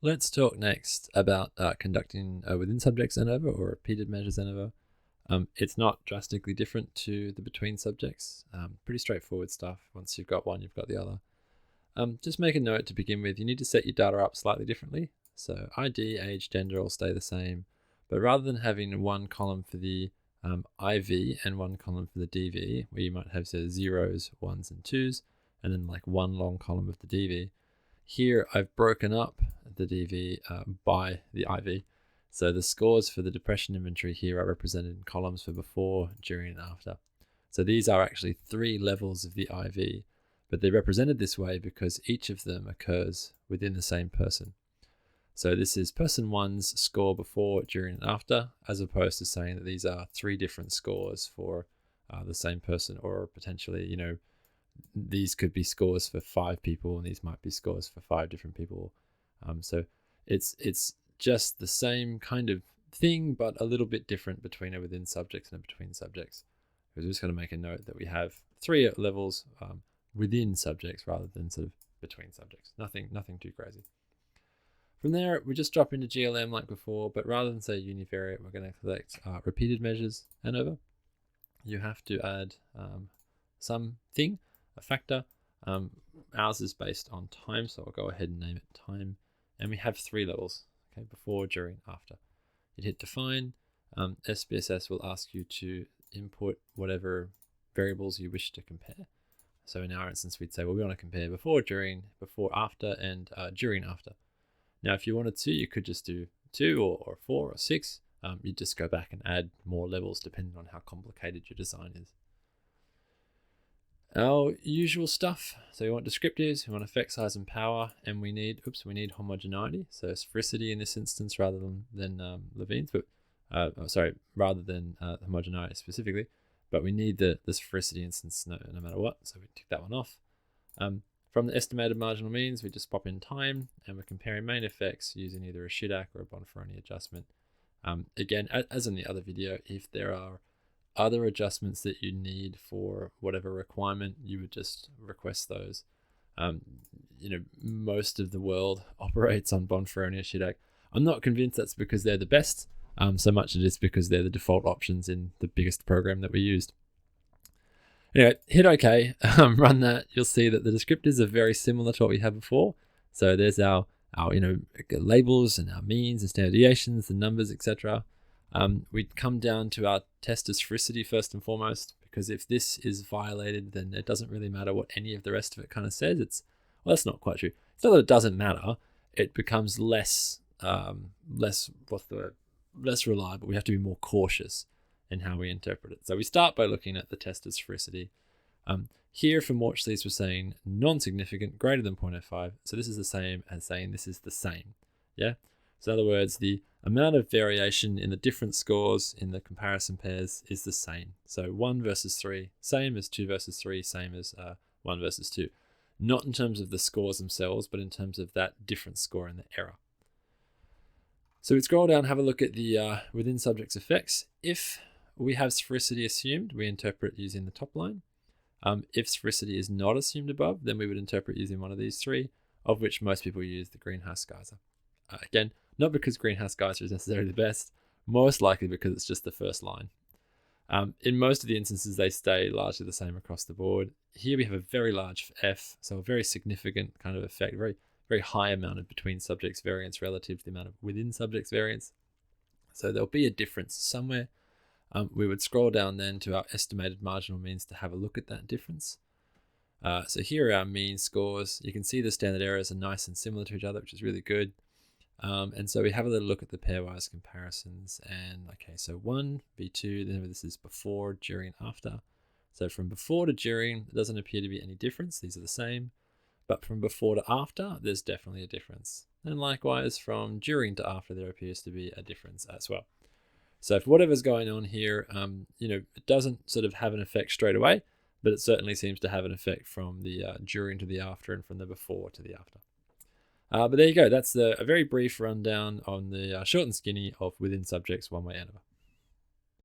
Let's talk next about conducting within subjects ANOVA or repeated measures ANOVA. It's not drastically different to the between subjects. Pretty straightforward stuff. Once you've got one, you've got the other. Just make a note to begin with. You need to set your data up slightly differently. So ID, age, gender all stay the same. But rather than having one column for the IV and one column for the DV, where you might have zeros, ones, and twos, and then like one long column of the DV, here I've broken up the DV by the IV. So the scores for the depression inventory here are represented in columns for before, during, and after. So these are actually 3 levels of the IV, but they're represented this way because each of them occurs within the same person. So this is person 1's score before, during, and after, as opposed to saying that these are 3 different scores for the same person, or potentially, these could be scores for 5 people and these might be scores for 5 different people. So it's just the same kind of thing, but a little bit different between a within subjects and a between subjects. We're just going to make a note that we have 3 levels within subjects rather than sort of between subjects. Nothing too crazy. From there, we just drop into GLM like before, but rather than say univariate, we're going to collect repeated measures ANOVA. You have to add something, a factor. Ours is based on time, so I'll go ahead and name it time. And we have 3 levels, okay, before, during, after. You hit define. SPSS will ask you to input whatever variables you wish to compare. So in our instance, we'd say, well, we want to compare before, during, before, after, and during, after. Now, if you wanted to, you could just do 2 or 4 or 6. You'd just go back and add more levels depending on how complicated your design is. Our usual stuff. So we want descriptives, we want effect size and power, and we need homogeneity. So sphericity in this instance rather than Levine's, but rather than homogeneity specifically. But we need the sphericity instance no matter what. So we tick that one off. From the estimated marginal means, we just pop in time, and we're comparing main effects using either a Shidak or a Bonferroni adjustment. Again, as in the other video, if there are other adjustments that you need for whatever requirement, you would just request those. Most of the world operates on Bonferroni or Shidak. I'm not convinced that's because they're the best, so much it is because they're the default options in the biggest program that we used. Anyway, hit OK, run that. You'll see that the descriptors are very similar to what we had before. So there's our labels and our means and standard deviations, the numbers, etc. We'd come down to our test of sphericity first and foremost, because if this is violated, then it doesn't really matter what any of the rest of it kind of says. That's not quite true. It's not that it doesn't matter. It becomes less reliable. We have to be more cautious in how we interpret it. So we start by looking at the test of sphericity. Here for Morchley's, we're saying non-significant, greater than 0.05. So this is the same as saying this is the same. Yeah. So in other words, the amount of variation in the different scores in the comparison pairs is the same. So 1 versus 3, same as 2 versus 3, same as 1 versus 2. Not in terms of the scores themselves, but in terms of that different score and the error. So we scroll down, have a look at the within subjects effects. If we have sphericity assumed, we interpret using the top line. If sphericity is not assumed above, then we would interpret using one of these 3, of which most people use the greenhouse geyser. Again, not because greenhouse geyser is necessarily the best, most likely because it's just the first line. In most of the instances, they stay largely the same across the board. Here we have a very large F, so a very significant kind of effect, very, very high amount of between subjects variance relative to the amount of within subjects variance. So there'll be a difference somewhere. We would scroll down then to our estimated marginal means to have a look at that difference. So here are our mean scores. You can see the standard errors are nice and similar to each other, which is really good. And so we have a little look at the pairwise comparisons. And okay, so 1, V2, then this is before, during, after. So from before to during, there doesn't appear to be any difference. These are the same. But from before to after, there's definitely a difference. And likewise, from during to after, there appears to be a difference as well. So if whatever's going on here, it doesn't sort of have an effect straight away, but it certainly seems to have an effect from the during to the after and from the before to the after. But there you go. That's a very brief rundown on the short and skinny of within subjects one-way ANOVA.